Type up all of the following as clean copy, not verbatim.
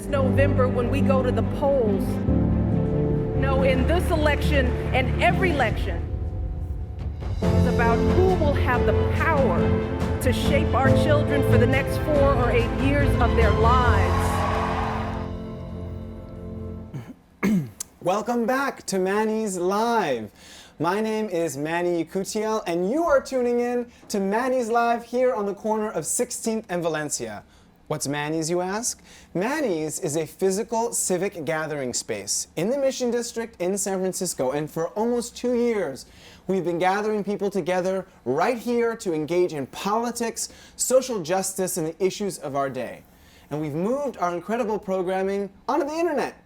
this November when we go to the polls. No, in this election and every election, it's about who will have the power to shape our children for the next 4 or 8 years of their lives. Welcome back to Manny's Live. My name is Manny Yacutiel, and you are tuning in to Manny's Live here on the corner of 16th and Valencia. What's Manny's, you ask? Manny's is a physical civic gathering space in the Mission District in San Francisco, and for almost 2 years, we've been gathering people together right here to engage in politics, social justice, and the issues of our day. And we've moved our incredible programming onto the internet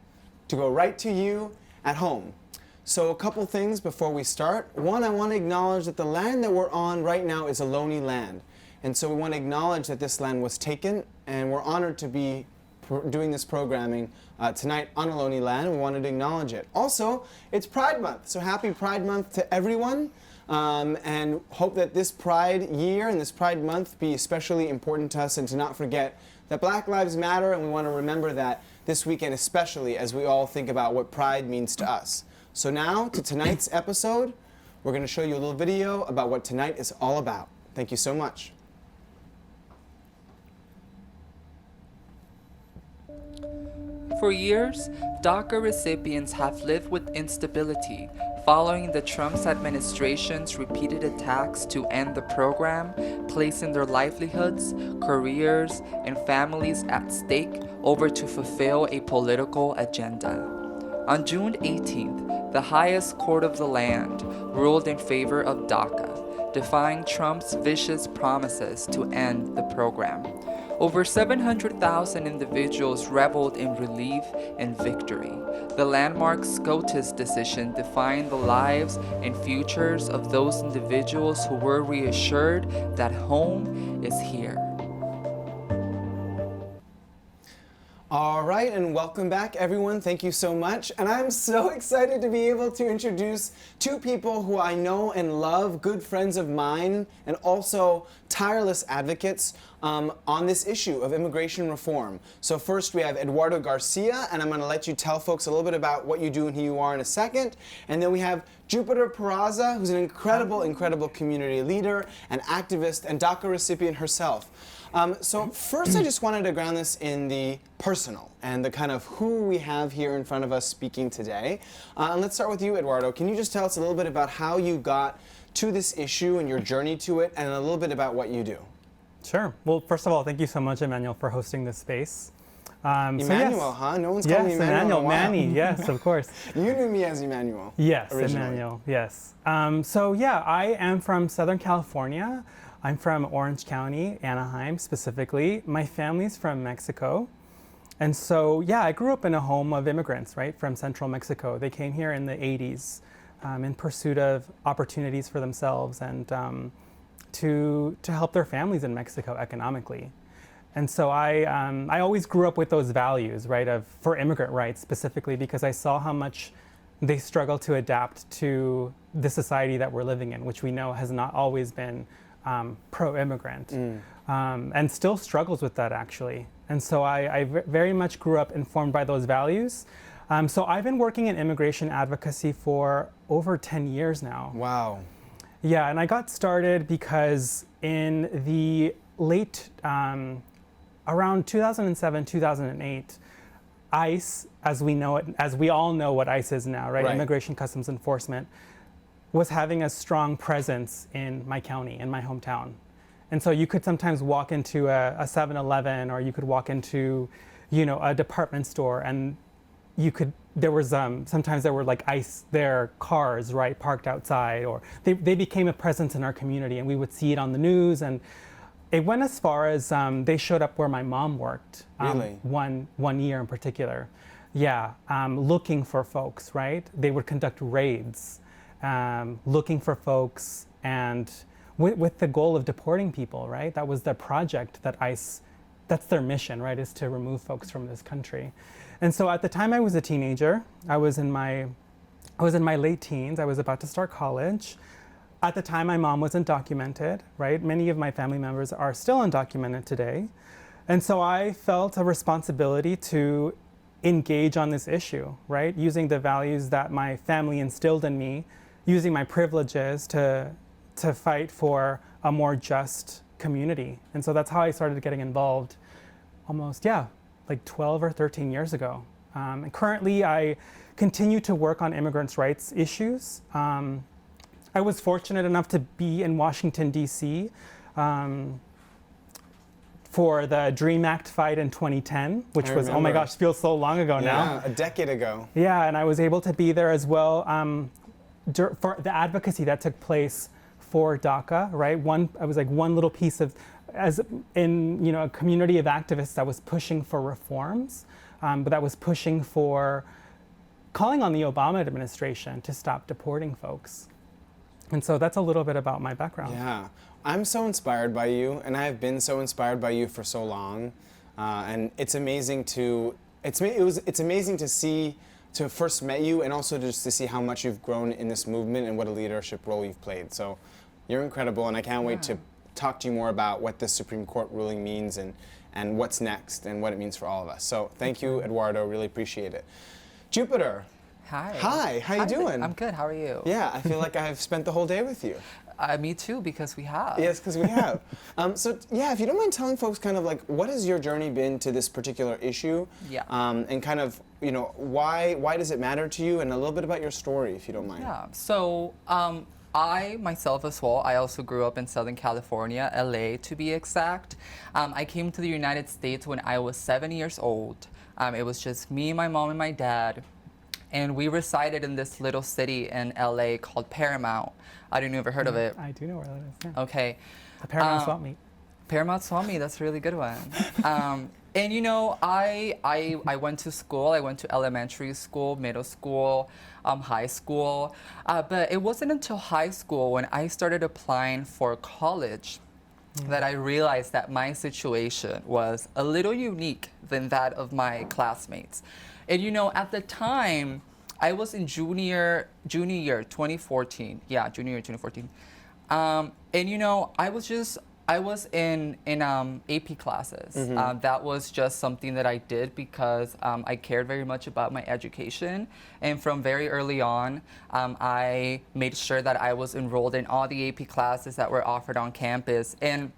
to go right to you at home. So a couple things before we start. One, I want to acknowledge that the land that we're on right now is Ohlone land. And so we want to acknowledge that this land was taken, and we're honored to be doing this programming tonight on Ohlone land, and we wanted to acknowledge it. Also, it's Pride Month, so happy Pride Month to everyone, and hope that this Pride year and this Pride Month be especially important to us, and to not forget that Black Lives Matter, and we want to remember that this weekend especially as we all think about what Pride means to us. So now, to tonight's episode, we're going to show you a little video about what tonight is all about. Thank you so much. For years, Daca recipients have lived with instability following the Trump administration's repeated attacks to end the program, placing their livelihoods, careers, and families at stake over to fulfill a political agenda. On June 18th, the highest court of the land ruled in favor of Daca, defying Trump's vicious promises to end the program. Over 700,000 individuals reveled in relief and victory. The landmark SCOTUS decision defined the lives and futures of those individuals who were reassured that home is here. All right, and welcome back, everyone. Thank you so much. And I'm so excited to be able to introduce two people who I know and love, good friends of mine, and also tireless advocates on this issue of immigration reform. So first we have Eduardo Garcia, and I'm going to let you tell folks a little bit about what you do and who you are in a second. And then we have Jupiter Peraza, who's an incredible community leader and activist and Daca recipient herself. So first I just wanted to ground this in the personal and the kind of who we have here in front of us speaking today. And let's start with you, Eduardo. Can you just tell us a little bit about how you got to this issue and your journey to it, and a little bit about what you do? Sure. Well, first of all, thank you so much, Emmanuel, for hosting this space. Emmanuel, huh? No one's called me Emmanuel in a while. Manny, yes, of course. You knew me as Emmanuel. Yes, originally. Emmanuel, yes. So yeah, I am from Southern California. I'm from Orange County, Anaheim specifically. My family's from Mexico. And so, yeah, I grew up in a home of immigrants, right, from central Mexico. They came here in the 80s in pursuit of opportunities for themselves and to help their families in Mexico economically. And so I always grew up with those values, right, for immigrant rights specifically, because I saw how much they struggle to adapt to the society that we're living in, which we know has not always been pro-immigrant, and still struggles with that, actually. And so I very much grew up informed by those values. So I've been working in immigration advocacy for over 10 years now. Wow. Yeah, and I got started because in the late, around 2007, 2008, ICE, as we know it, as we all know what ICE is now, right? Immigration Customs Enforcement, was having a strong presence in my county, in my hometown. And so you could sometimes walk into a 7-Eleven, or you could walk into, a department store, and there was, sometimes there were like ICE, their cars, right, parked outside, or they became a presence in our community, and we would see it on the news. And it went as far as they showed up where my mom worked. Really? One year in particular. Yeah, looking for folks, right? They would conduct raids, looking for folks, and with the goal of deporting people, right? That was the project that ICE, that's their mission, right, is to remove folks from this country. And so at the time I was a teenager, I was in my late teens, I was about to start college. At the time my mom wasn't documented, right? Many of my family members are still undocumented today. And so I felt a responsibility to engage on this issue, right? Using the values that my family instilled in me, using my privileges to fight for a more just community. And so that's how I started getting involved almost, like 12 or 13 years ago. And currently I continue to work on immigrants' rights issues. I was fortunate enough to be in Washington, D.C. For the DREAM Act fight in 2010, which was, oh my gosh, feels so long ago now. Yeah, a decade ago. Yeah, and I was able to be there as well for the advocacy that took place for Daca, right? I was like one little piece of, as in, a community of activists that was pushing for reforms, but that was pushing for calling on the Obama administration to stop deporting folks. And so that's a little bit about my background. Yeah, I'm so inspired by you, and I have been so inspired by you for so long. And it's amazing it's amazing to see, to have first met you, and also just to see how much you've grown in this movement and what a leadership role you've played. So you're incredible, and I can't wait to talk to you more about what this Supreme Court ruling means and what's next and what it means for all of us. So thank you, Eduardo. Really appreciate it. Jupiter. Hi. Hi, how you doing? I'm good, how are you? Yeah, I feel like I've spent the whole day with you. Me too, because we have. Yes, because we have. So yeah, if you don't mind telling folks kind of like, what has your journey been to this particular issue? Yeah. And kind of, why does it matter to you, and a little bit about your story, if you don't mind. Yeah, so I myself as well, I also grew up in Southern California, LA to be exact. I came to the United States when I was 7 years old. It was just me, my mom, and my dad. And we resided in this little city in LA called Paramount. I don't know if you've ever heard of it. I do know where that is. Yeah. Okay. The Paramount Swap Meet. Paramount Swap Meet, that's a really good one. And I went to school. I went to elementary school, middle school, high school. But it wasn't until high school when I started applying for college that I realized that my situation was a little unique than that of my classmates. And at the time, I was in junior year 2014. Yeah, junior year 2014. And I was in AP classes. That was just something that I did because I cared very much about my education. And from very early on, I made sure that I was enrolled in all the AP classes that were offered on campus. And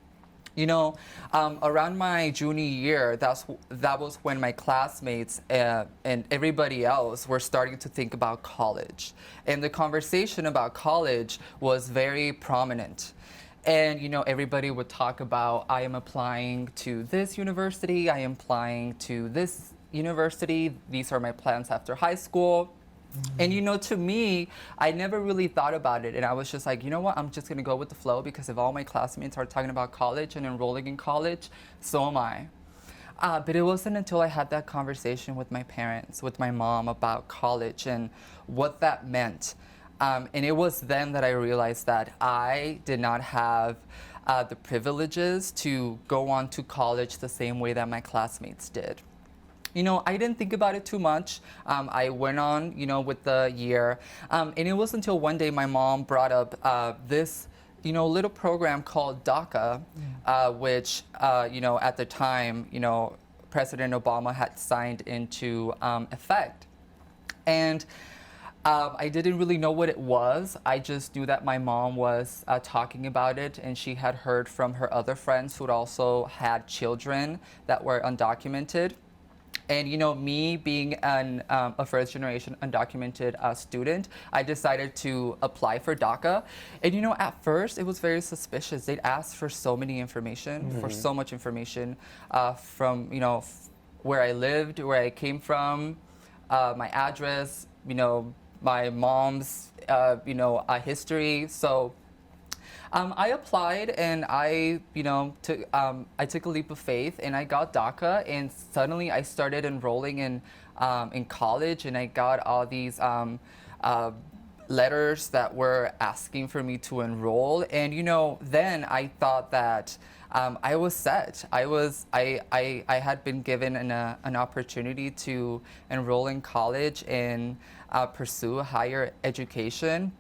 around my junior year, that was when my classmates and everybody else were starting to think about college. And the conversation about college was very prominent. And, everybody would talk about, I am applying to this university, I am applying to this university, these are my plans after high school. And to me, I never really thought about it. And I was just like, you know what, I'm just gonna go with the flow, because if all my classmates are talking about college and enrolling in college, so am I. But it wasn't until I had that conversation with my parents, with my mom, about college and what that meant. And it was then that I realized that I did not have the privileges to go on to college the same way that my classmates did. I didn't think about it too much. I went on, with the year. And it wasn't until one day my mom brought up this, little program called Daca, which, at the time, President Obama had signed into effect. And I didn't really know what it was. I just knew that my mom was talking about it, and she had heard from her other friends who also had children that were undocumented. And me being a first-generation undocumented student, I decided to apply for Daca. And at first it was very suspicious. They'd ask for so many information, for so much information, from where I lived, where I came from, my address, my mom's history. So I applied, and I took a leap of faith, and I got Daca, and suddenly I started enrolling in college, and I got all these letters that were asking for me to enroll. And then I thought that I was set. I had been given an opportunity to enroll in college and pursue higher education.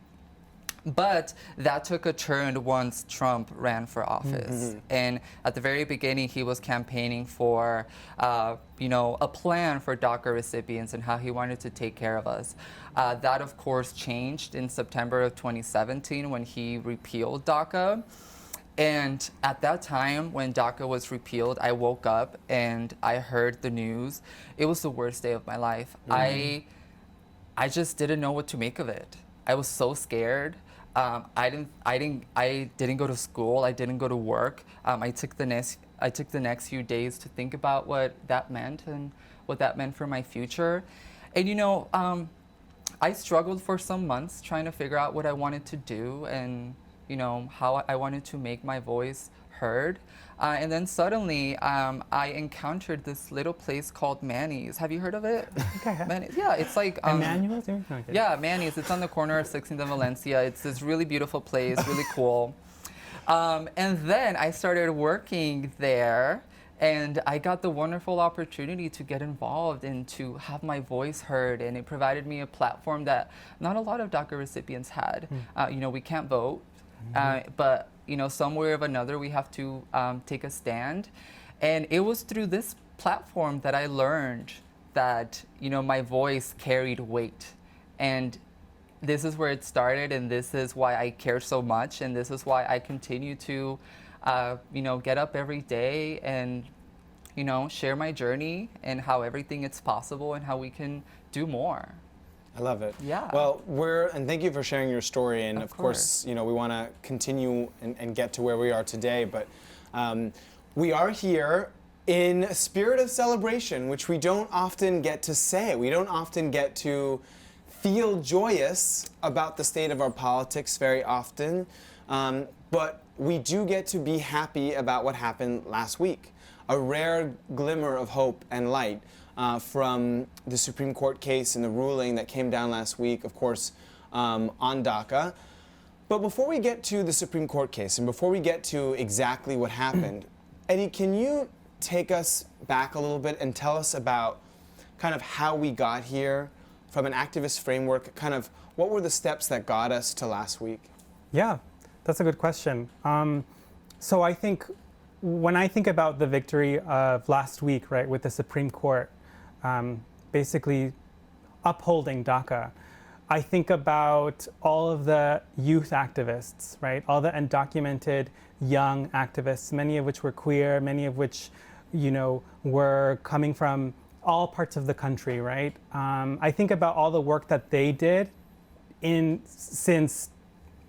But that took a turn once Trump ran for office. And at the very beginning, he was campaigning for, a plan for DACA recipients and how he wanted to take care of us. That, of course, changed in September of 2017 when he repealed DACA. And at that time, when DACA was repealed, I woke up and I heard the news. It was the worst day of my life. I just didn't know what to make of it. I was so scared. I didn't go to school. I didn't go to work. I took the next few days to think about what that meant and what that meant for my future. And I struggled for some months trying to figure out what I wanted to do and how I wanted to make my voice heard. And then suddenly, I encountered this little place called Manny's. Have you heard of it? Okay. Manny's. Yeah, it's like Emmanuel's? yeah, Manny's. It's on the corner of 16th and Valencia. It's this really beautiful place, really cool. And then I started working there, and I got the wonderful opportunity to get involved and to have my voice heard. And it provided me a platform that not a lot of DACA recipients had. We can't vote, but some way or another, we have to take a stand. And it was through this platform that I learned that, my voice carried weight. And this is where it started, and this is why I care so much, and this is why I continue to, get up every day and, share my journey and how everything is possible and how we can do more. I love it. Yeah. Well, and thank you for sharing your story. And of course, we want to continue and get to where we are today. But we are here in a spirit of celebration, which we don't often get to say. We don't often get to feel joyous about the state of our politics very often. But we do get to be happy about what happened last week. A rare glimmer of hope and light. From the Supreme Court case and the ruling that came down last week, of course, on DACA. But before we get to the Supreme Court case and before we get to exactly what happened, Eddie, can you take us back a little bit and tell us about kind of how we got here from an activist framework, kind of what were the steps that got us to last week? Yeah, that's a good question. So I think when I think about the victory of last week, right, with the Supreme Court, basically upholding DACA, I think about all of the youth activists, right? All the undocumented young activists, many of which were queer, many of which, were coming from all parts of the country, right? I think about all the work that they did since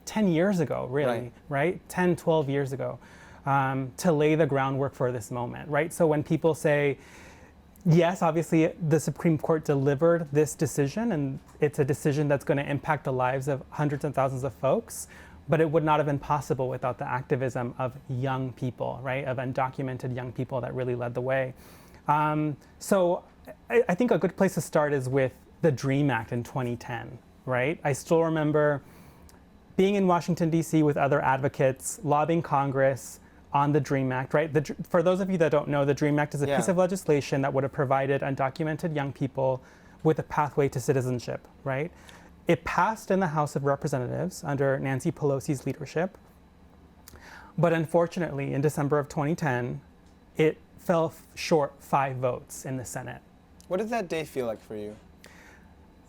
10 years ago, really, right? 10, 12 years ago, to lay the groundwork for this moment, right? So when people say, yes, obviously the Supreme Court delivered this decision, and it's a decision that's going to impact the lives of hundreds and thousands of folks, but it would not have been possible without the activism of young people, right? Of undocumented young people that really led the way. So I think a good place to start is with the DREAM Act in 2010, right? I still remember being in Washington, D.C. with other advocates, lobbying Congress on the DREAM Act, right? For those of you that don't know, the DREAM Act is a piece of legislation that would have provided undocumented young people with a pathway to citizenship, right? It passed in the House of Representatives under Nancy Pelosi's leadership. But unfortunately, in December of 2010, it fell short 5 votes in the Senate. What did that day feel like for you?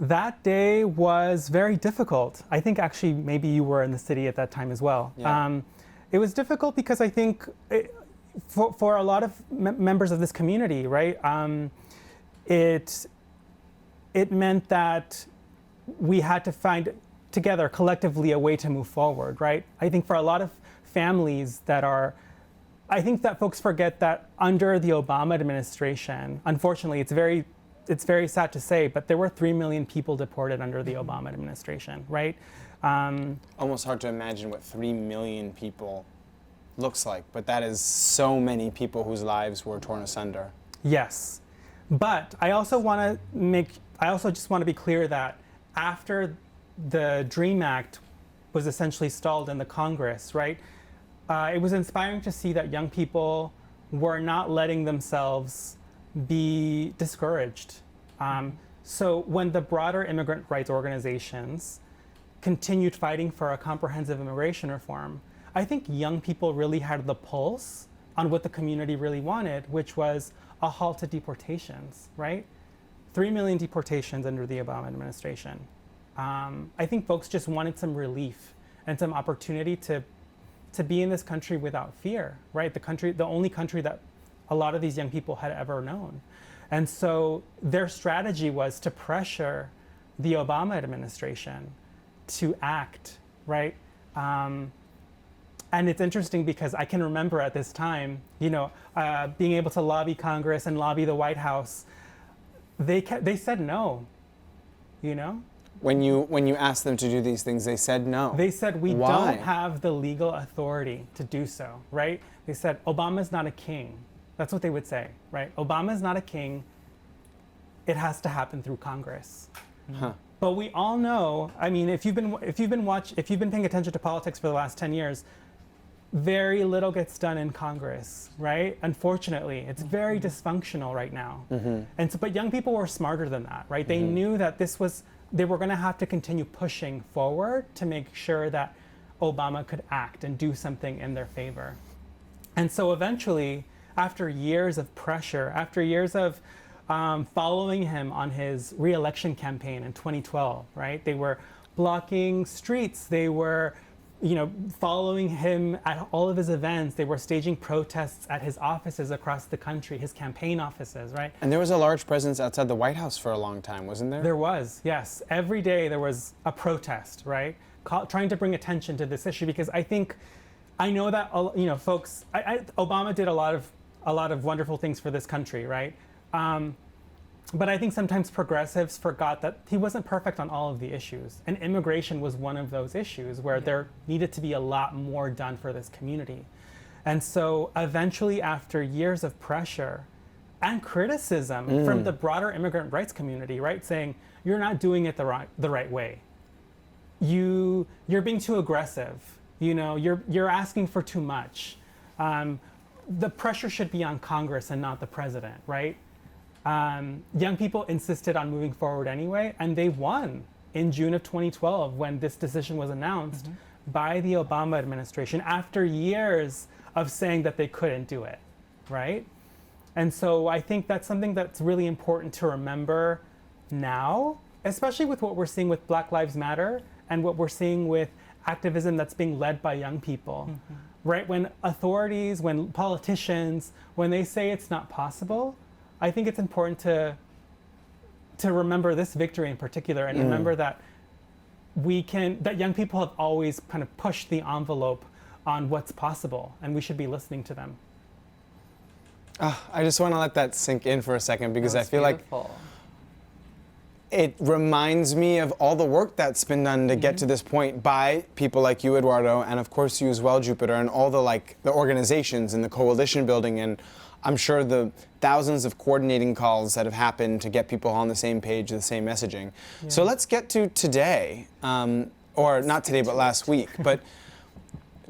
That day was very difficult. I think actually maybe you were in the city at that time as well. Yeah. It was difficult because I think for a lot of members of this community, right, it meant that we had to find together collectively a way to move forward, right? I think for a lot of families I think that folks forget that under the Obama administration, unfortunately, it's very sad to say, but there were 3 million people deported under the Obama administration, right? Almost hard to imagine what 3 million people looks like, but that is so many people whose lives were torn asunder. Yes, but I also just want to be clear that after the DREAM Act was essentially stalled in the Congress, right? It was inspiring to see that young people were not letting themselves be discouraged. So when the broader immigrant rights organizations continued fighting for a comprehensive immigration reform, I think young people really had the pulse on what the community really wanted, which was a halt to deportations, right? 3 million deportations under the Obama administration. I think folks just wanted some relief and some opportunity to be in this country without fear, right? The only country that a lot of these young people had ever known. And so their strategy was to pressure the Obama administration to act, right? And it's interesting because I can remember at this time, being able to lobby Congress and lobby the White House. They said no, When you asked them to do these things, they said no. They said we Why? don't have the legal authority to do so, right? They said Obama's not a king. That's what they would say, right? Obama's not a king. It has to happen through Congress. Huh. But we all know, I mean, if you've been paying attention to politics for the last 10 years, very little gets done in Congress, right? Unfortunately, it's very dysfunctional right now. And so, but young people were smarter than that, right? They knew that they were going to have to continue pushing forward to make sure that Obama could act and do something in their favor. And so eventually, after years of pressure, after years of following him on his re-election campaign in 2012, right? They were blocking streets. They were, following him at all of his events. They were staging protests at his offices across the country, his campaign offices, right? And there was a large presence outside the White House for a long time, wasn't there? There was, yes. Every day there was a protest, right? Trying to bring attention to this issue, because I know that, folks, Obama did a lot of wonderful things for this country, right? But I think sometimes progressives forgot that he wasn't perfect on all of the issues. And immigration was one of those issues where there needed to be a lot more done for this community. And so eventually, after years of pressure and criticism from the broader immigrant rights community, right, saying, you're not doing it the right way. You're being too aggressive. You're asking for too much. The pressure should be on Congress and not the president, right? Young people insisted on moving forward anyway, and they won in June of 2012 when this decision was announced by the Obama administration after years of saying that they couldn't do it, right? And so I think that's something that's really important to remember now, especially with what we're seeing with Black Lives Matter and what we're seeing with activism that's being led by young people, right? When authorities, when politicians, when they say it's not possible, I think it's important to remember this victory in particular, and remember that that young people have always kind of pushed the envelope on what's possible, and we should be listening to them. I just want to let that sink in for a second, because I feel beautiful. like it reminds me of all the work that's been done to get to this point by people like you, Eduardo, and of course you as well, Jupiter, and all the organizations and the coalition building, and I'm sure the thousands of coordinating calls that have happened to get people on the same page, the same messaging. Yeah. So let's get to today, or not today, but last week. But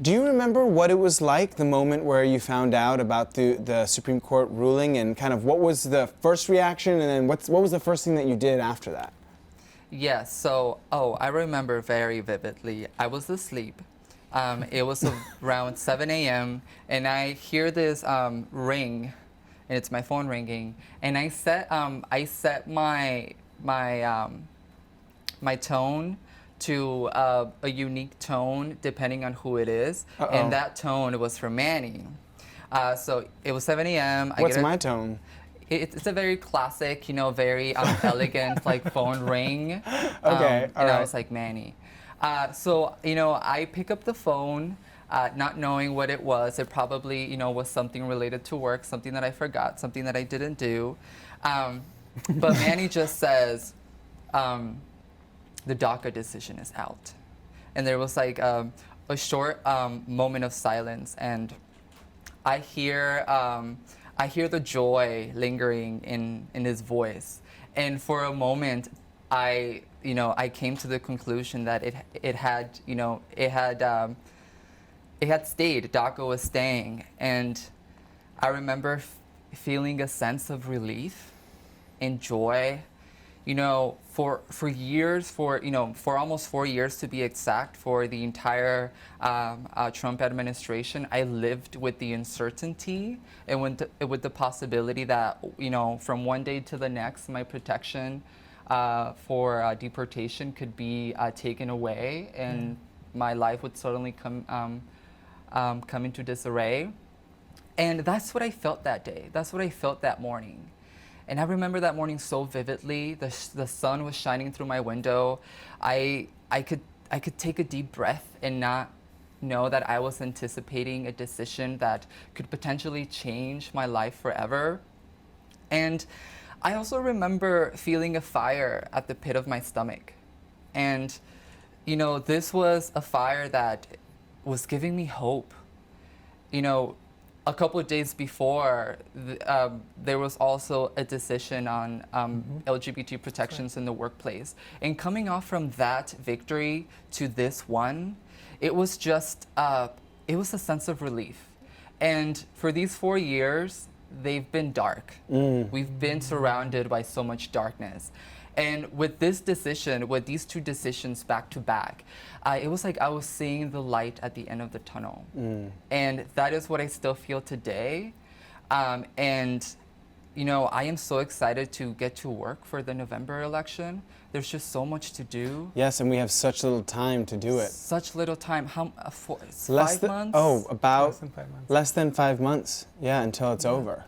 do you remember what it was like, the moment where you found out about the Supreme Court ruling, and kind of what was the first reaction, and then what was the first thing that you did after that? Yes, so, I remember very vividly. I was asleep. It was around 7 a.m. and I hear this ring, and it's my phone ringing. And I set my tone to a unique tone depending on who it is. And that tone was from Manny. So it was 7 a.m. What's my tone? It's a very classic, very elegant phone ring. Okay, all right. I was like, Manny. So, I pick up the phone, not knowing what it was. It probably, was something related to work, something that I forgot, something that I didn't do. But Manny just says, the Daca decision is out. And there was a short moment of silence, and I hear the joy lingering in his voice. And for a moment, I came to the conclusion that it had stayed. Daca was staying, and I remember feeling a sense of relief and joy, for years, for almost 4 years to be exact, for the entire Trump administration, I lived with the uncertainty and with the possibility that, from one day to the next, my protection for deportation could be taken away, and my life would suddenly come into disarray. And that's what I felt that day. That's what I felt that morning. And I remember that morning so vividly. The sun was shining through my window. I could take a deep breath and not know that I was anticipating a decision that could potentially change my life forever. And I also remember feeling a fire at the pit of my stomach. And, this was a fire that was giving me hope. A couple of days before, there was also a decision on LGBT protections in the workplace. And coming off from that victory to this one, it was just, it was a sense of relief. And for these 4 years, they've been dark. We've been surrounded by so much darkness. And with this decision, with these two decisions back to back, it was like I was seeing the light at the end of the tunnel. And that is what I still feel today. And, I am so excited to get to work for the November election. There's just so much to do. Yes, and we have such little time to do it. Such little time. How, 5 months? Oh, about Less than 5 months. less than 5 months. Yeah, until it's over.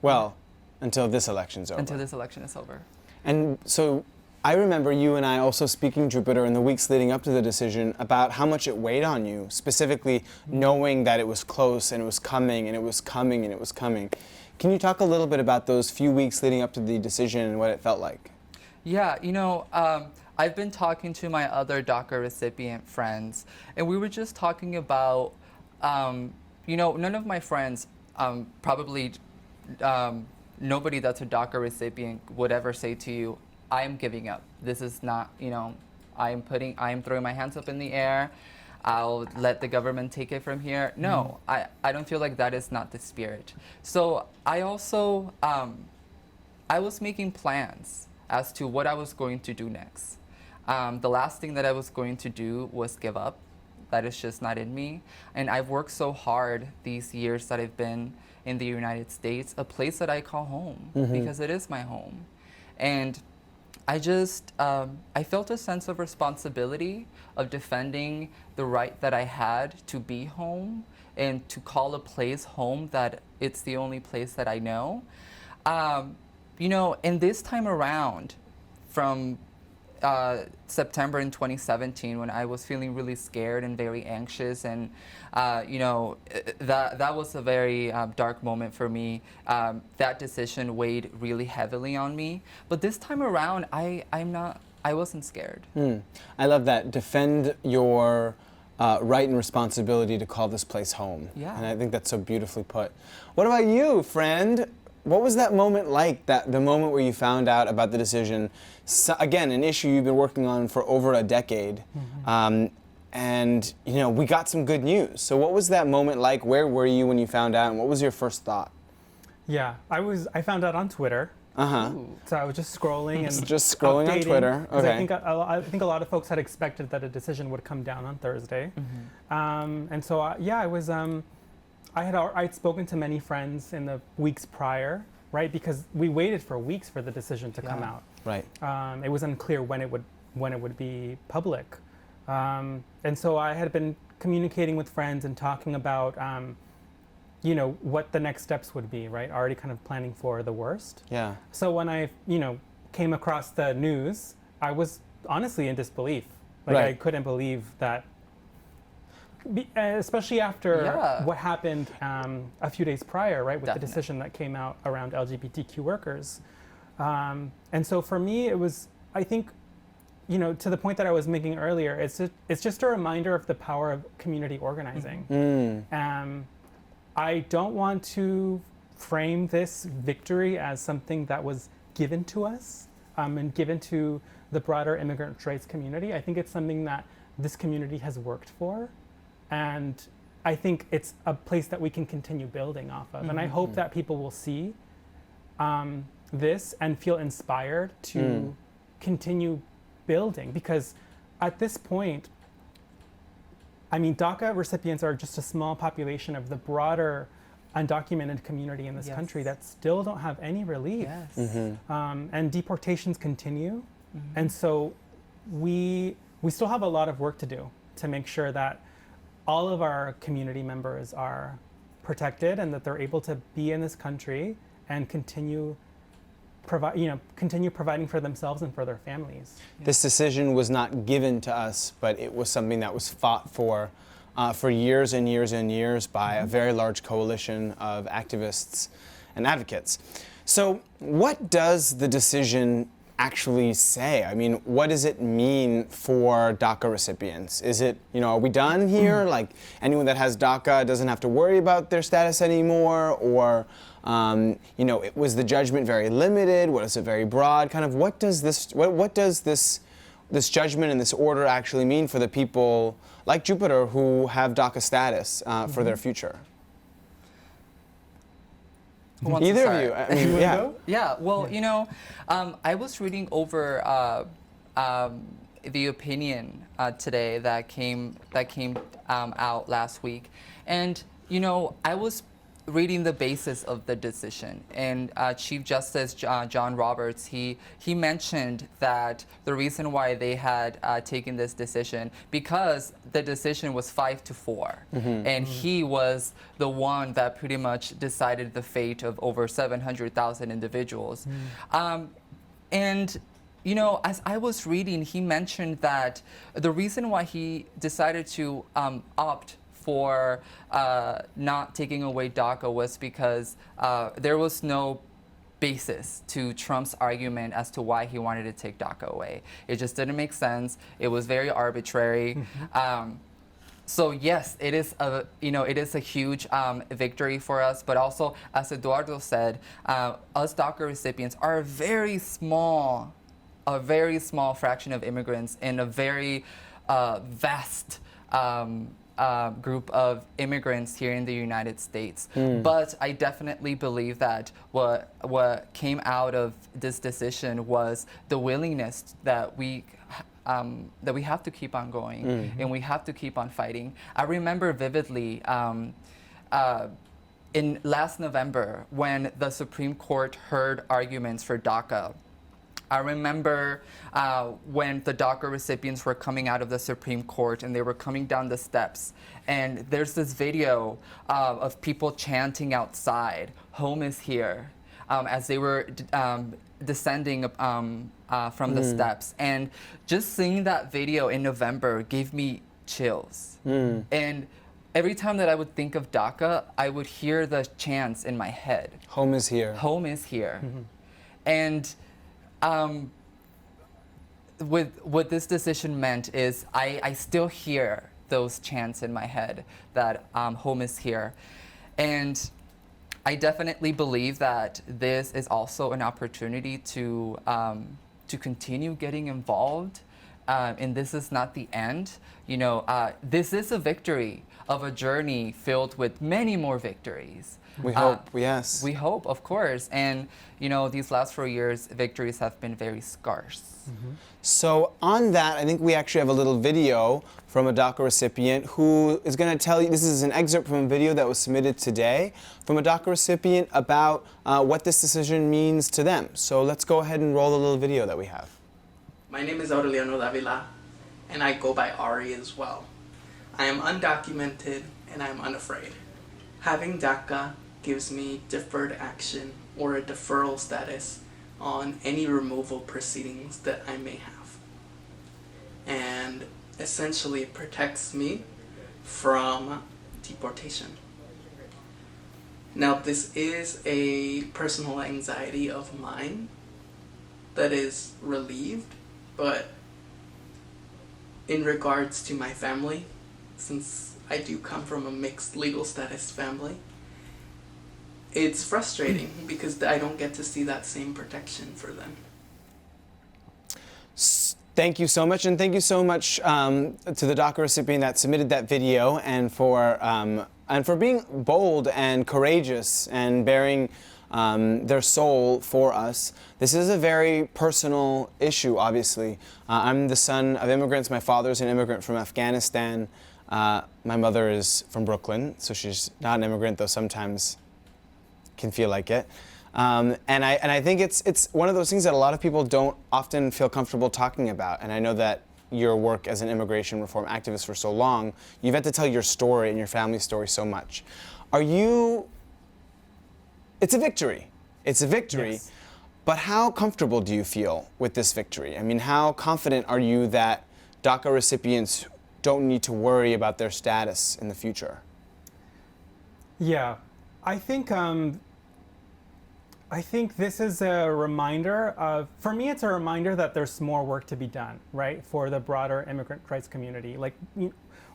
Well, until this election's over. Until this election is over. And so I remember you and I also speaking, Jupiter, in the weeks leading up to the decision about how much it weighed on you, specifically knowing that it was close and it was coming and it was coming and it was coming. Can you talk a little bit about those few weeks leading up to the decision and what it felt like? Yeah, I've been talking to my other DACA recipient friends, and we were just talking about, none of my friends, probably nobody that's a DACA recipient would ever say to you, I am giving up. This is not, I am throwing my hands up in the air. I'll let the government take it from here. No, I don't feel like that is not the spirit. So I also, I was making plans as to what I was going to do next. The last thing that I was going to do was give up. That is just not in me. And I've worked so hard these years that I've been in the United States, a place that I call home, because it is my home. And I just, I felt a sense of responsibility of defending the right that I had to be home and to call a place home that it's the only place that I know. And this time around, from September in 2017, when I was feeling really scared and very anxious, and that was a very dark moment for me. That decision weighed really heavily on me. But this time around, I wasn't scared. I love that. Defend your right and responsibility to call this place home. Yeah. And I think that's so beautifully put. What about you, friend? What was that moment like, the moment where you found out about the decision? So, again, an issue you've been working on for over a decade. And, we got some good news. So what was that moment like? Where were you when you found out? And what was your first thought? Yeah, I found out on Twitter. So I was just scrolling and scrolling on Twitter. 'Cause Okay. I think a lot of folks had expected that a decision would come down on Thursday. And so, I was... I'd spoken to many friends in the weeks prior, right? Because we waited for weeks for the decision to come out. Right. It was unclear when it would be public, and so I had been communicating with friends and talking about, what the next steps would be, right? Already kind of planning for the worst. Yeah. So when I, came across the news, I was honestly in disbelief. Like I couldn't believe that. Especially after what happened a few days prior, right, with the decision that came out around LGBTQ workers. And so for me, it was, I think, to the point that I was making earlier, it's just a reminder of the power of community organizing. I don't want to frame this victory as something that was given to us and given to the broader immigrant rights community. I think it's something that this community has worked for. And I think it's a place that we can continue building off of. And I hope that people will see this and feel inspired to continue building, because at this point, I mean, DACA recipients are just a small population of the broader undocumented community in this country that still don't have any relief. And deportations continue. And so we still have a lot of work to do to make sure that all of our community members are protected and that they're able to be in this country and continue providing for themselves and for their families. This decision was not given to us, but it was something that was fought for years and years and years by a very large coalition of activists and advocates. So what does the decision actually say? I mean, what does it mean for DACA recipients? Is it, are we done here? Like, anyone that has DACA doesn't have to worry about their status anymore? Or, was the judgment very limited? Was it very broad? Kind of, what does this judgment and this order actually mean for the people like Jupiter who have DACA status for their future? Either of you. I mean, yeah. Yeah. Well, I was reading over the opinion today that came out last week, and I was reading the basis of the decision, and Chief Justice John Roberts, he mentioned that the reason why they had taken this decision, because the decision was 5-4, and he was the one that pretty much decided the fate of over 700,000 individuals. And as I was reading, he mentioned that the reason why he decided to opt for not taking away DACA was because there was no basis to Trump's argument as to why he wanted to take DACA away. It just didn't make sense. It was very arbitrary. So yes, it is a huge victory for us. But also, as Eduardo said, us DACA recipients are a very small fraction of immigrants in a very vast group of immigrants here in the United States. But I definitely believe that what came out of this decision was the willingness that we have to keep on going, and we have to keep on fighting. I remember vividly in last November when the Supreme Court heard arguments for DACA. I remember when the DACA recipients were coming out of the Supreme Court and they were coming down the steps, and there's this video of people chanting outside, "Home is here," as they were descending from the steps. And just seeing that video in November gave me chills. And every time that I would think of DACA, I would hear the chants in my head. Home is here. Home is here. And what this decision meant is I still hear those chants in my head that home is here. And I definitely believe that this is also an opportunity to continue getting involved. And this is not the end. This is a victory of a journey filled with many more victories. We hope, yes. We hope, of course. And, these last 4 years, victories have been very scarce. So on that, I think we actually have a little video from a DACA recipient who is going to tell you, this is an excerpt from a video that was submitted today from a DACA recipient about what this decision means to them. So let's go ahead and roll the little video that we have. My name is Aureliano Davila, and I go by Ari as well. I am undocumented, and I am unafraid. Having DACA gives me deferred action or a deferral status on any removal proceedings that I may have. And essentially it protects me from deportation. Now, this is a personal anxiety of mine that is relieved, but in regards to my family, since I do come from a mixed legal status family, it's frustrating because I don't get to see that same protection for them. Thank you so much, and thank you so much to the Daca recipient that submitted that video, and for being bold and courageous and bearing their soul for us. This is a very personal issue, obviously. I'm the son of immigrants. My father's an immigrant from Afghanistan. My mother is from Brooklyn, so she's not an immigrant, though sometimes can feel like it. And I think it's one of those things that a lot of people don't often feel comfortable talking about. And I know that your work as an immigration reform activist for so long, you've had to tell your story and your family's story so much. It's a victory. It's a victory. Yes. But how comfortable do you feel with this victory? I mean, how confident are you that DACA recipients don't need to worry about their status in the future? Yeah, I think this is a reminder for me, it's a reminder that there's more work to be done, right, for the broader immigrant rights community. Like,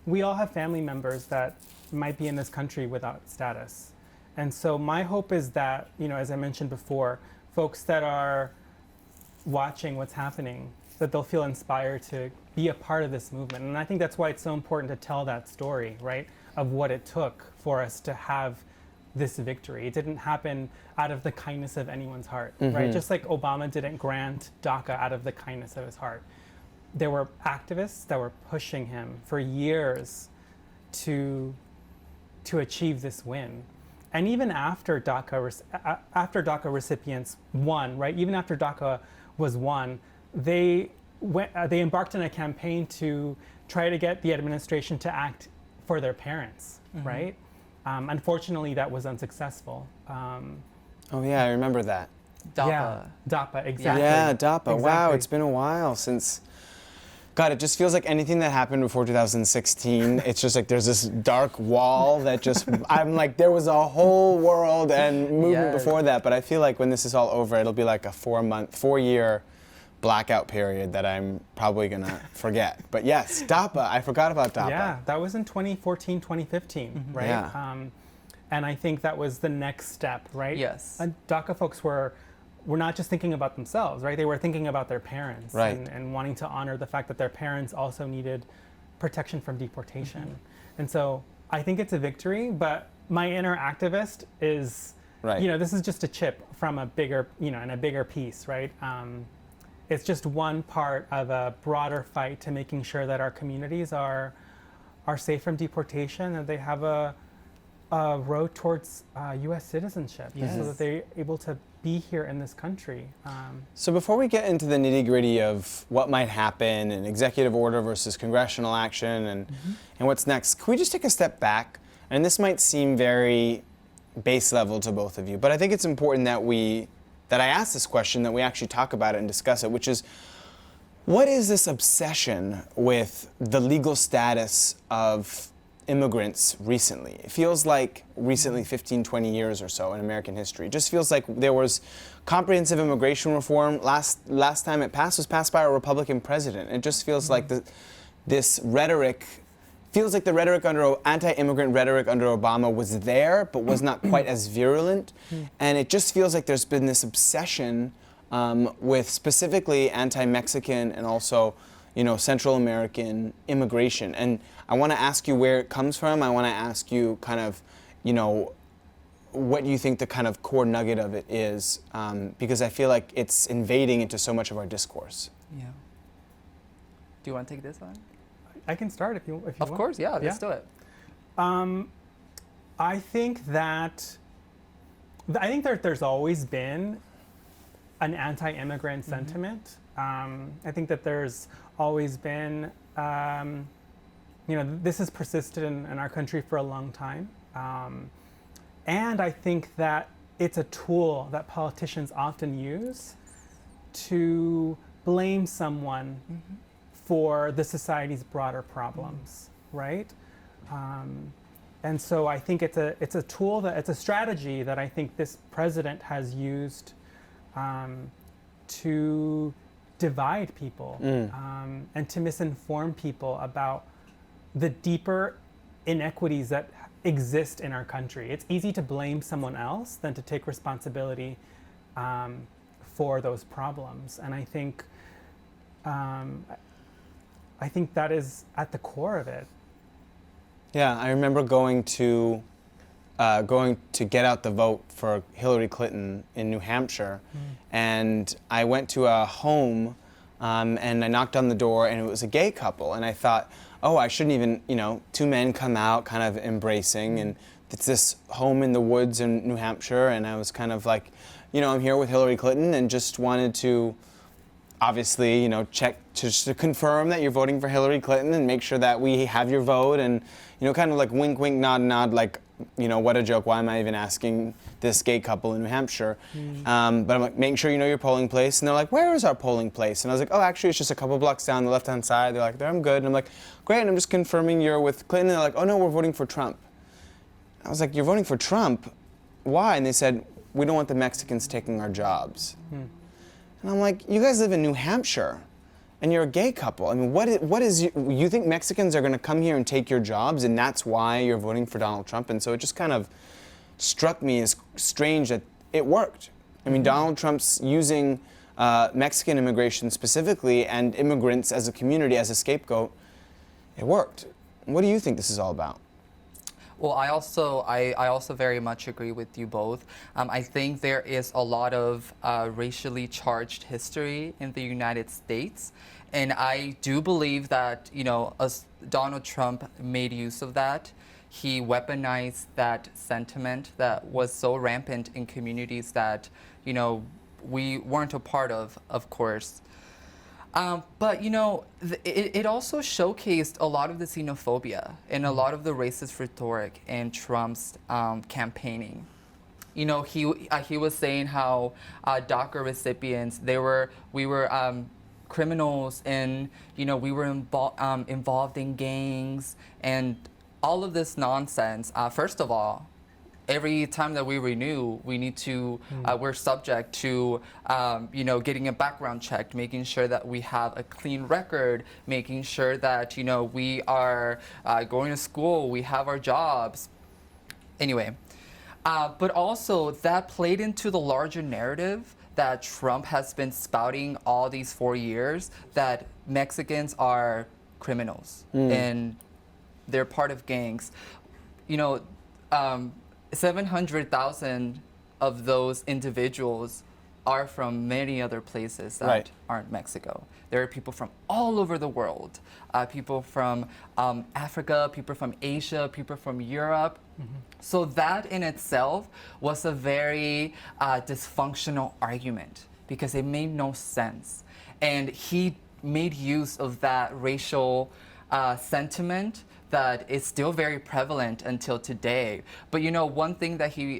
we all have family members that might be in this country without status. And so my hope is that, as I mentioned before, folks that are watching what's happening, that they'll feel inspired to be a part of this movement. And I think that's why it's so important to tell that story, right, of what it took for us to have this victory. It didn't happen out of the kindness of anyone's heart, right? Just like Obama didn't grant DACA out of the kindness of his heart. There were activists that were pushing him for years to achieve this win. And even after DACA recipients won, right? Even after DACA was won, they embarked on a campaign to try to get the administration to act for their parents, right? Unfortunately, that was unsuccessful. Oh yeah, I remember that. DAPA. Yeah, DAPA, exactly. Yeah, DAPA. Wow, Exactly. it's been a while since. God, it just feels like anything that happened before 2016, it's just like there's this dark wall that just, I'm like, there was a whole world and movement Yes. before that, but I feel like when this is all over, it'll be like a 4-year blackout period that I'm probably gonna forget. But yes, DAPA, I forgot about DAPA. Yeah, that was in 2014, 2015, right? Yeah. And I think that was the next step, right? Yes. And DACA folks were not just thinking about themselves, right? They were thinking about their parents, Right. and wanting to honor the fact that their parents also needed protection from deportation. And so I think it's a victory, but my inner activist is, Right. this is just a chip from a bigger, and a bigger piece, right? It's just one part of a broader fight to making sure that our communities are safe from deportation, and they have a road towards U.S. citizenship, so that they're able to be here in this country. So before we get into the nitty-gritty of what might happen and executive order versus congressional action and what's next, can we just take a step back? And this might seem very base level to both of you, but I think it's important that I ask this question, that we actually talk about it and discuss it, which is, what is this obsession with the legal status of immigrants recently? It feels like recently 15, 20 years or so in American history. It just feels like there was comprehensive immigration reform. Last time it was passed by a Republican president. It just feels like this rhetoric, feels like the rhetoric anti-immigrant rhetoric under Obama was there, but was not quite as virulent. And it just feels like there's been this obsession with specifically anti-Mexican and also Central American immigration. And I want to ask you where it comes from. I want to ask you kind of, what you think the kind of core nugget of it is, because I feel like it's invading into so much of our discourse. Yeah. Do you want to take this one? I can start if you want. Of course, yeah, let's do it. I think that there's always been an anti-immigrant sentiment. I think that there's always been, this has persisted in our country for a long time. And I think that it's a tool that politicians often use to blame someone for the society's broader problems, right? And so I think it's a tool it's a strategy that I think this president has used to divide people and to misinform people about the deeper inequities that exist in our country. It's easy to blame someone else than to take responsibility for those problems. And I think I think that is at the core of it. Yeah, I remember going to get out the vote for Hillary Clinton in New Hampshire, and I went to a home, and I knocked on the door, and it was a gay couple, and I thought, oh, I shouldn't even, two men come out kind of embracing, and it's this home in the woods in New Hampshire, and I was kind of like, I'm here with Hillary Clinton, and just wanted to obviously, check to confirm that you're voting for Hillary Clinton and make sure that we have your vote, and kind of like wink, wink, nod, nod, like, what a joke. Why am I even asking this gay couple in New Hampshire? But I'm like, making sure you know your polling place. And they're like, where is our polling place? And I was like, oh, actually, it's just a couple blocks down the left-hand side. They're like, I'm good. And I'm like, great. And I'm just confirming you're with Clinton. And they're like, oh, no, we're voting for Trump. I was like, you're voting for Trump? Why? And they said, we don't want the Mexicans taking our jobs. And I'm like, you guys live in New Hampshire, and you're a gay couple. I mean, you think Mexicans are going to come here and take your jobs, and that's why you're voting for Donald Trump? And so it just kind of struck me as strange that it worked. I mean, Donald Trump's using Mexican immigration specifically and immigrants as a community, as a scapegoat. It worked. What do you think this is all about? Well, I also very much agree with you both. I think there is a lot of racially charged history in the United States, and I do believe that as Donald Trump made use of that. He weaponized that sentiment that was so rampant in communities that we weren't a part of course. But it also showcased a lot of the xenophobia and a lot of the racist rhetoric in Trump's campaigning. He was saying how Daca recipients, we were criminals, and we were involved in gangs and all of this nonsense. First of all, every time that we renew, we need to, we're subject to, getting a background check, making sure that we have a clean record, making sure that, we are going to school, we have our jobs. Anyway, but also that played into the larger narrative that Trump has been spouting all these 4 years, that Mexicans are criminals and they're part of gangs. 700,000 of those individuals are from many other places that aren't Mexico. There are people from all over the world, people from Africa, people from Asia, people from Europe. So that in itself was a very dysfunctional argument because it made no sense. And he made use of that racial sentiment that is still very prevalent until today. But one thing that he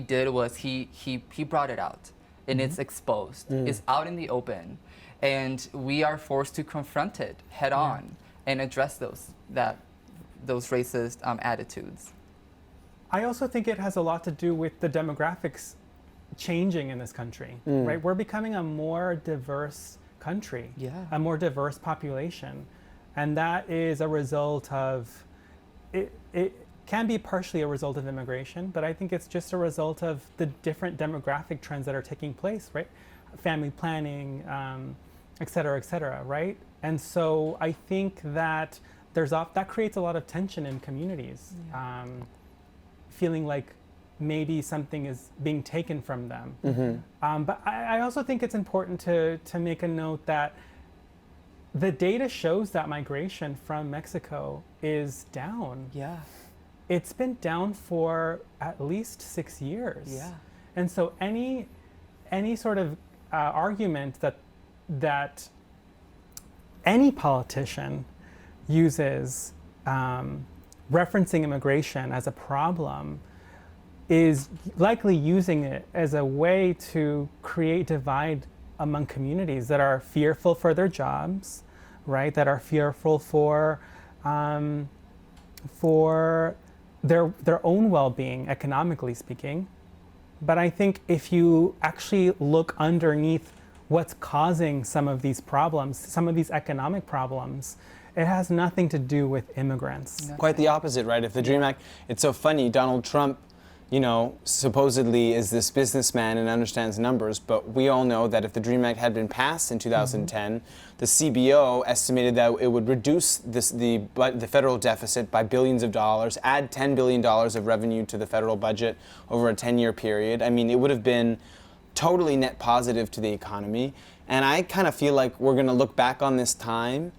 did was he brought it out, and it's exposed. It's out in the open, and we are forced to confront it head on and address those racist attitudes. I also think it has a lot to do with the demographics changing in this country, right? We're becoming a more diverse country, a more diverse population. And that is a result of, it can be partially a result of immigration, but I think it's just a result of the different demographic trends that are taking place, right? Family planning, et cetera, right? And so I think that that creates a lot of tension in communities, feeling like maybe something is being taken from them. But I also think it's important to make a note that the data shows that migration from Mexico is down. It's been down for at least 6 years. And so any sort of argument that any politician uses referencing immigration as a problem is likely using it as a way to create divide among communities that are fearful for their jobs, right? That are fearful for their own well-being, economically speaking. But I think if you actually look underneath what's causing some of these problems, some of these economic problems, it has nothing to do with immigrants. Quite the opposite, right? If the DREAM Act, it's so funny, Donald Trump you know, supposedly is this businessman and understands numbers, but we all know that if the DREAM Act had been passed in 2010, the CBO estimated that it would reduce the federal deficit by billions of dollars, add $10 billion of revenue to the federal budget over a 10-year period. I mean, it would have been totally net positive to the economy. And I kind of feel like we're going to look back on this time,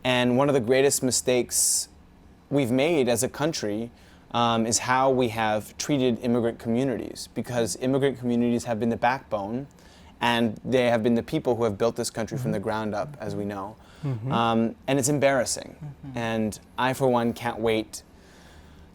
and one of the greatest mistakes we've made as a country is how we have treated immigrant communities, because immigrant communities have been the backbone, and they have been the people who have built this country from the ground up, as we know. And it's embarrassing. And I, for one, can't wait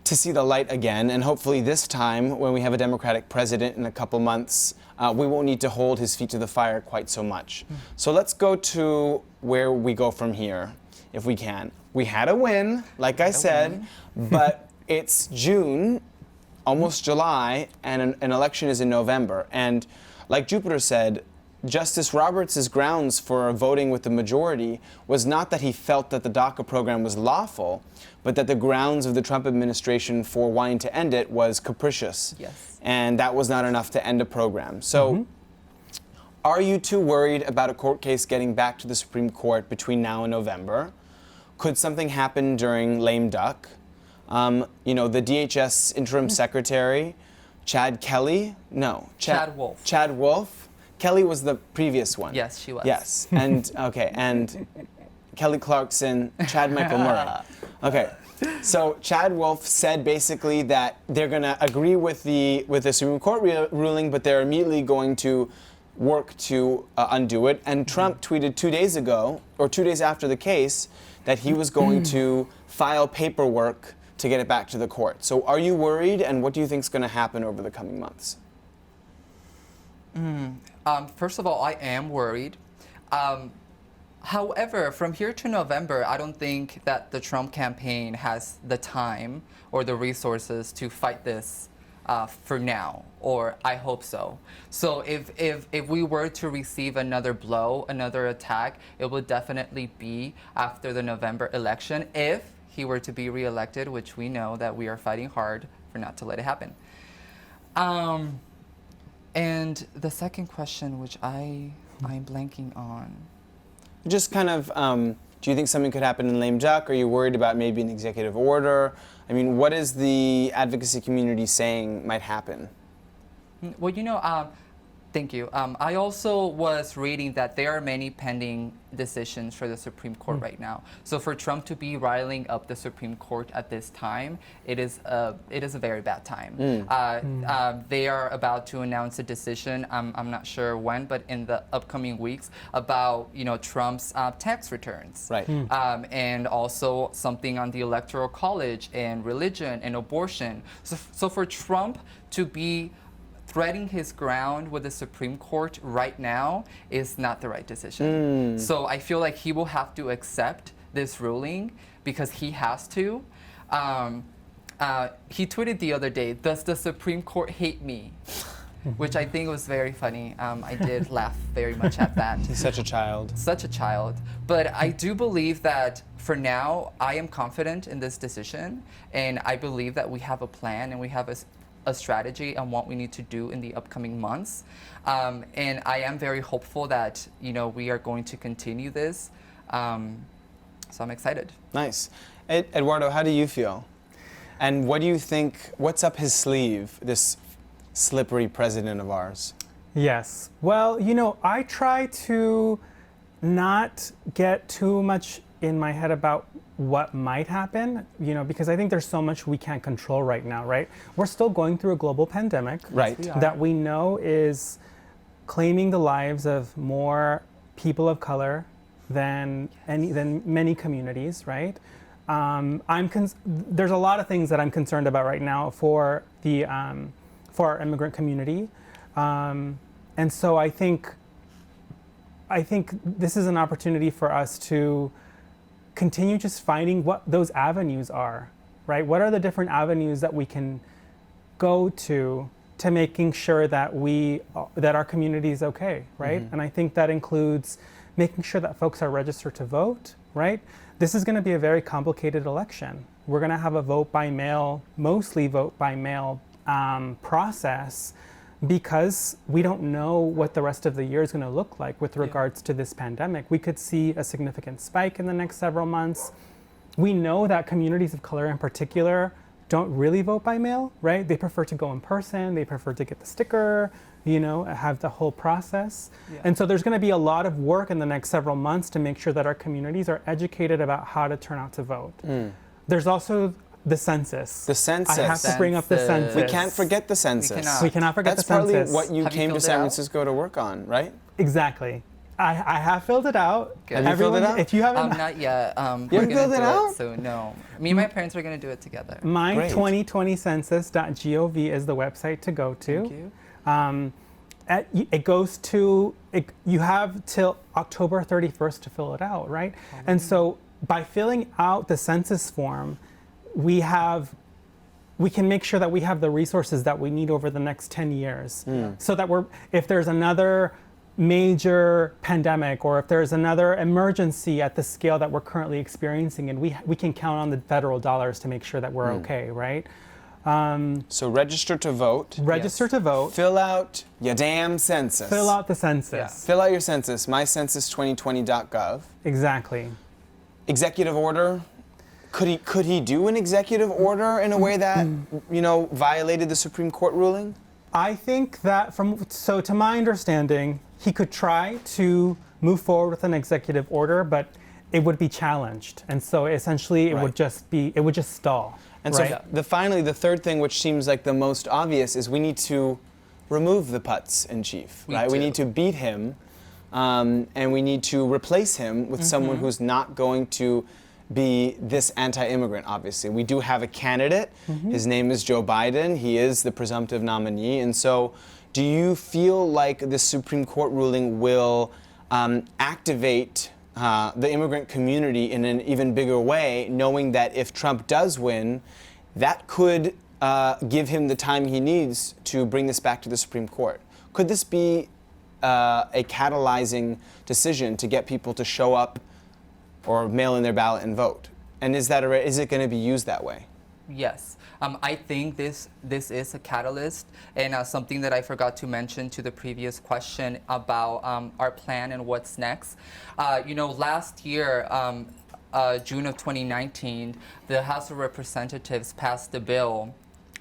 to see the light again, and hopefully this time, when we have a Democratic president in a couple months, we won't need to hold his feet to the fire quite so much. So let's go to where we go from here, if we can. We had a win, like I said, but it's June, almost July, and an election is in November. And like Jupiter said, Justice Roberts' grounds for voting with the majority was not that he felt that the Daca program was lawful, but that the grounds of the Trump administration for wanting to end it was capricious. Yes. And that was not enough to end a program. So are you too worried about a court case getting back to the Supreme Court between now and November? Could something happen during lame duck? You know, the DHS interim secretary, Chad Wolf. Chad Wolf. Kelly was the previous one. Yes, she was. Yes, and okay, and Kelly Clarkson, Chad Michael Murray. Okay, so Chad Wolf said basically that they're going to agree with the Supreme Court ruling, but they're immediately going to work to undo it. And Trump tweeted 2 days ago, or 2 days after the case, that he was going to file paperwork to get it back to the court. So are you worried, and what do you think is going to happen over the coming months? First of all, I am worried. However, from here to November, I don't think that the Trump campaign has the time or the resources to fight this for now, or I hope so. So if we were to receive another blow, another attack, it would definitely be after the November election, if he were to be reelected, which we know that we are fighting hard for not to let it happen. And the second question, which I'm blanking on. Just kind of, do you think something could happen in lame duck? Are you worried about maybe an executive order? I mean, what is the advocacy community saying might happen? Well, you know, thank you. I also was reading that there are many pending decisions for the Supreme Court right now. So for Trump to be riling up the Supreme Court at this time, it is a very bad time. They are about to announce a decision. I'm not sure when, but in the upcoming weeks, about Trump's tax returns, Right. and also something on the Electoral College and religion and abortion. So for Trump to be threading his ground with the Supreme Court right now is not the right decision. So I feel like he will have to accept this ruling because he has to. He tweeted the other day, "Does the Supreme Court hate me?" Which I think was very funny. I did laugh very much at that. He's such a child. Such a child. But I do believe that for now, I am confident in this decision, and I believe that we have a plan and we have a strategy on what we need to do in the upcoming months. And I am very hopeful that, we are going to continue this. So I'm excited. Nice. Eduardo, how do you feel? And what do you think, what's up his sleeve, this slippery president of ours? Yes. Well, I try to not get too much in my head about what might happen, because I think there's so much we can't control right now, right? We're still going through a global pandemic, Right. that we know is claiming the lives of more people of color than many communities, right? There's a lot of things that I'm concerned about right now for our immigrant community, and so I think this is an opportunity for us to continue just finding what those avenues are, right? What are the different avenues that we can go to making sure that that our community is okay, right? And I think that includes making sure that folks are registered to vote, right? This is going to be a very complicated election. We're going to have a vote by mail, mostly vote by mail process because we don't know what the rest of the year is going to look like with regards to this pandemic. We could see a significant spike in the next several months. We know that communities of color in particular don't really vote by mail, right? They prefer to go in person, they prefer to get the sticker, have the whole process. Yeah. And so there's going to be a lot of work in the next several months to make sure that our communities are educated about how to turn out to vote. There's also the census. The census. I have to bring up the census. We can't forget the census. We cannot forget the census. That's partly what you came to San Francisco to work on, right? Exactly. I have filled it out. Have you filled it out? If you haven't, not yet. You haven't filled it out? So no. Me and my parents are going to do it together. my2020census.gov is the website to go to. Thank you. It goes to, you have till October 31st to fill it out, right? And so by filling out the census form, we can make sure that we have the resources that we need over the next 10 years. So that if there's another major pandemic or if there's another emergency at the scale that we're currently experiencing, and we can count on the federal dollars to make sure that we're okay, right? So register to vote. Register to vote. Fill out your damn census. Fill out the census. Yeah. Fill out your census, mycensus2020.gov. Exactly. Executive order. Could he do an executive order in a way that, violated the Supreme Court ruling? I think that to my understanding, he could try to move forward with an executive order, but it would be challenged. And so essentially it would just stall. And so finally, the third thing, which seems like the most obvious, is we need to remove the putz in chief, right? We need to beat him, and we need to replace him with someone who's not going to be this anti-immigrant, obviously. We do have a candidate. His name is Joe Biden. He is the presumptive nominee. And so do you feel like the Supreme Court ruling will activate the immigrant community in an even bigger way, knowing that if Trump does win, that could give him the time he needs to bring this back to the Supreme Court? Could this be a catalyzing decision to get people to show up or mail in their ballot and vote? And is it going to be used that way? Yes. I think this is a catalyst, and something that I forgot to mention to the previous question about our plan and what's next. Last year, June of 2019, the House of Representatives passed the bill,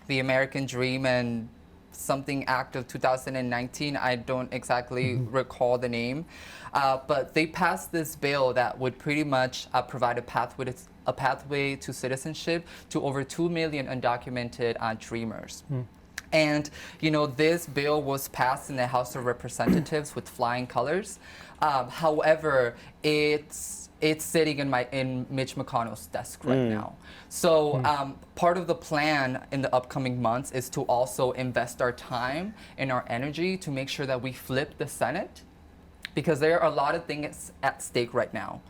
the American Dream and something Act of 2019. I don't exactly recall the name, but they passed this bill that would pretty much provide a pathway to citizenship to over 2 million undocumented dreamers. And this bill was passed in the House of Representatives with flying colors. However, it's sitting in Mitch McConnell's desk right now. So part of the plan in the upcoming months is to also invest our time and our energy to make sure that we flip the Senate, because there are a lot of things at stake right now.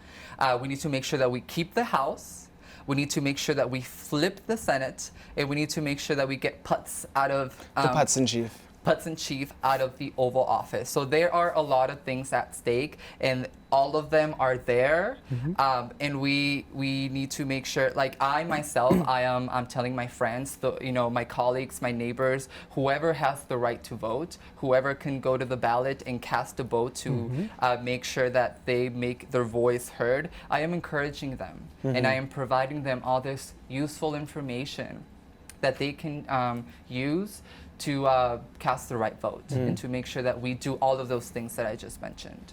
We need to make sure that we keep the House. We need to make sure that we flip the Senate, and we need to make sure that we get putz out of the putz in chief. Putz in chief out of the Oval Office. So there are a lot of things at stake, and all of them are there. And we need to make sure, like I myself, I'm telling my friends, my colleagues, my neighbors, whoever has the right to vote, whoever can go to the ballot and cast a vote to make sure that they make their voice heard, I am encouraging them. And I am providing them all this useful information that they can use to cast the right vote and to make sure that we do all of those things that I just mentioned.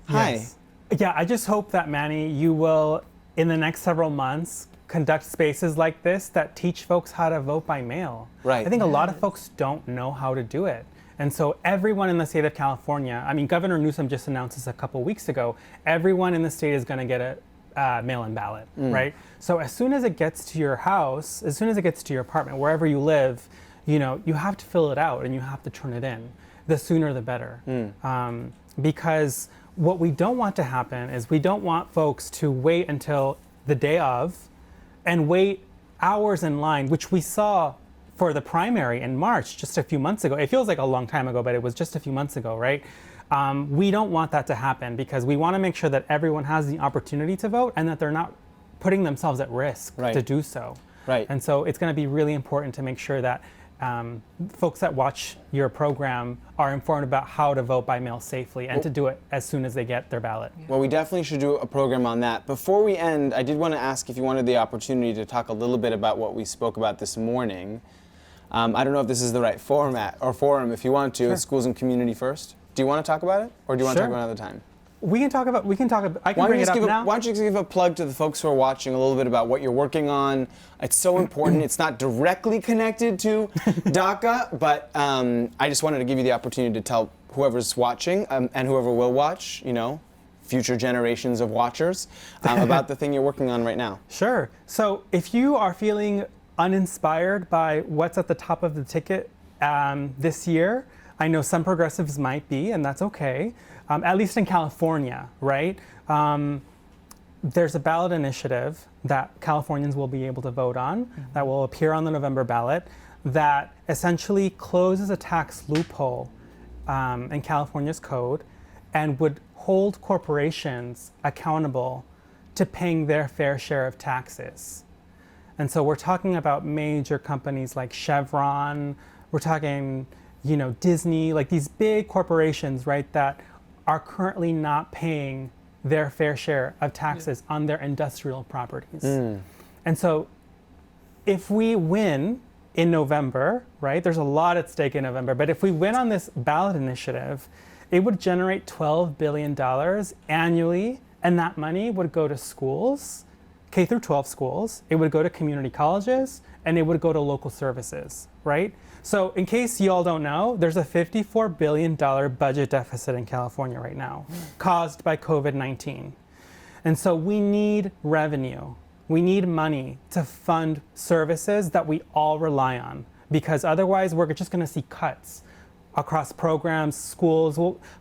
Hi. Yes. Yeah, I just hope that, Manny, you will, in the next several months, conduct spaces like this that teach folks how to vote by mail. Right. I think a lot of folks don't know how to do it. And so everyone in the state of California, Governor Newsom just announced this a couple weeks ago, everyone in the state is going to get a mail-in ballot, right? So as soon as it gets to your house, as soon as it gets to your apartment, wherever you live, you have to fill it out and you have to turn it in. The sooner the better. Because what we don't want to happen is we don't want folks to wait until the day of and wait hours in line, which we saw for the primary in March just a few months ago. It feels like a long time ago, but it was just a few months ago, right? We don't want that to happen because we want to make sure that everyone has the opportunity to vote and that they're not putting themselves at risk to do so. Right. And so it's going to be really important to make sure that folks that watch your program are informed about how to vote by mail safely and to do it as soon as they get their ballot. Well, we definitely should do a program on that. Before we end, I did want to ask if you wanted the opportunity to talk a little bit about what we spoke about this morning. I don't know if this is the right format or forum. If you want to, Sure. Schools and Community First. Do you want to talk about it, or do you want to Sure. talk about it another time? We can talk about, I can bring it up now. Why don't you just give a plug to the folks who are watching a little bit about what you're working on? It's so important. It's not directly connected to DACA, but I just wanted to give you the opportunity to tell whoever's watching and whoever will watch, future generations of watchers, about the thing you're working on right now. Sure. So if you are feeling uninspired by what's at the top of the ticket this year, I know some progressives might be, and that's okay. At least in California, right? There's a ballot initiative that Californians will be able to vote on that will appear on the November ballot that essentially closes a tax loophole in California's code and would hold corporations accountable to paying their fair share of taxes. And so we're talking about major companies like Chevron, we're talking, Disney, like these big corporations, right, that are currently not paying their fair share of taxes on their industrial properties. And so if we win in November, right, there's a lot at stake in November, but if we win on this ballot initiative, it would generate $12 billion annually, and that money would go to schools, K through 12 schools, it would go to community colleges, and it would go to local services, right? So in case you all don't know, there's a $54 billion budget deficit in California right now, caused by COVID-19. And so we need revenue. We need money to fund services that we all rely on, because otherwise we're just gonna see cuts across programs,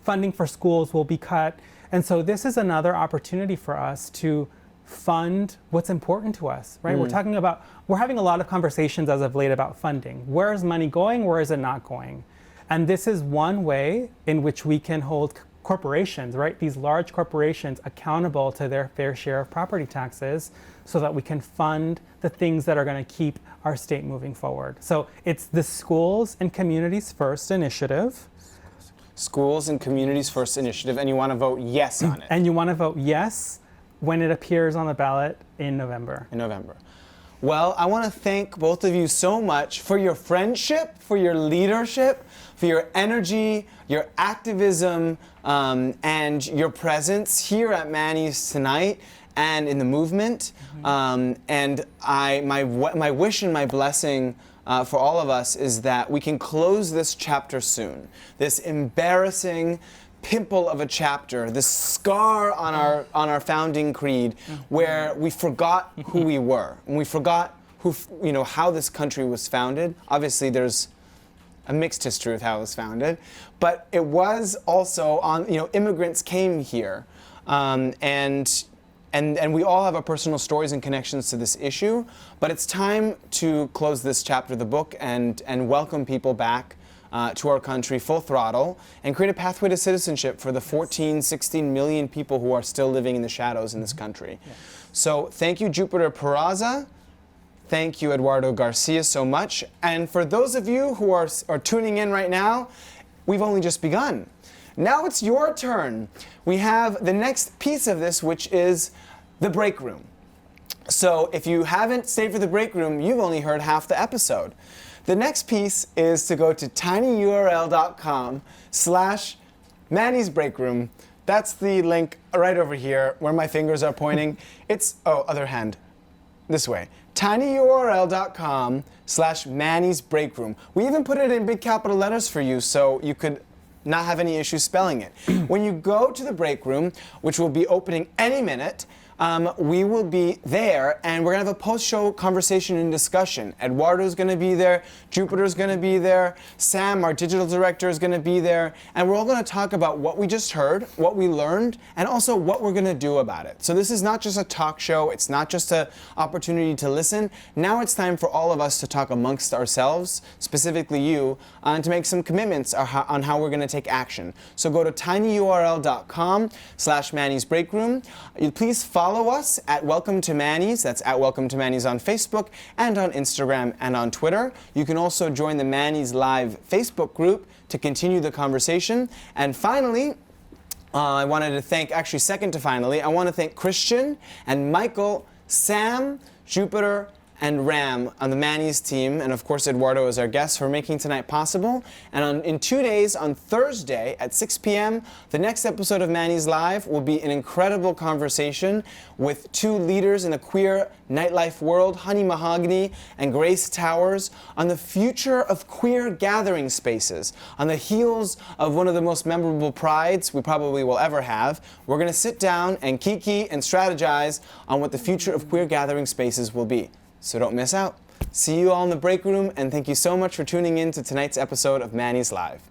funding for schools will be cut. And so this is another opportunity for us to fund what's important to us, right? We're having a lot of conversations as of late about funding. Where is money going? Where is it not going? And this is one way in which we can hold corporations, right? These large corporations accountable to their fair share of property taxes so that we can fund the things that are going to keep our state moving forward. So it's the Schools and Communities First initiative. Schools and Communities First initiative, and you want to vote yes on it. And you want to vote yes when it appears on the ballot in November. Well, I want to thank both of you so much for your friendship, for your leadership, for your energy, your activism, and your presence here at Manny's tonight and in the movement. And my wish and my blessing for all of us is that we can close this chapter soon. This embarrassing pimple of a chapter, this scar on our founding creed, where we forgot who we were, and we forgot how this country was founded. Obviously, there's a mixed history of how it was founded, but it was also immigrants came here, and we all have our personal stories and connections to this issue. But it's time to close this chapter of the book and welcome people back to our country full throttle and create a pathway to citizenship for the 16 million people who are still living in the shadows in this country. So thank you, Jupiter Peraza. Thank you, Eduardo Garcia, so much. And for those of you who are tuning in right now, we've only just begun. Now it's your turn. We have the next piece of this, which is the break room. So if you haven't stayed for the break room, you've only heard half the episode. The next piece is to go to tinyurl.com/Manny's Break Room. That's the link right over here where my fingers are pointing. Other hand, this way. tinyurl.com/Manny's Break Room. We even put it in big capital letters for you so you could not have any issues spelling it. When you go to the break room, which will be opening any minute, we will be there, and we're going to have a post-show conversation and discussion. Eduardo's going to be there, Jupiter's going to be there, Sam, our digital director, is going to be there, and we're all going to talk about what we just heard, what we learned, and also what we're going to do about it. So this is not just a talk show, it's not just an opportunity to listen. Now it's time for all of us to talk amongst ourselves, specifically you, and to make some commitments on how we're going to take action. So go to tinyurl.com/Manny's Break Room. Please follow follow us at Welcome to Manny's. That's at Welcome to Manny's on Facebook and on Instagram and on Twitter. You can also join the Manny's Live Facebook group to continue the conversation. And finally, I wanted to thank, actually second to finally, I want to thank Christian and Michael, Sam, Jupiter, and Ram on the Manny's team, and of course Eduardo as our guest, for making tonight possible. And in 2 days, on Thursday at 6 p.m., the next episode of Manny's Live will be an incredible conversation with two leaders in the queer nightlife world, Honey Mahogany and Grace Towers, on the future of queer gathering spaces. On the heels of one of the most memorable prides we probably will ever have, we're going to sit down and kiki and strategize on what the future of queer gathering spaces will be. So don't miss out. See you all in the break room, and thank you so much for tuning in to tonight's episode of Manny's Live.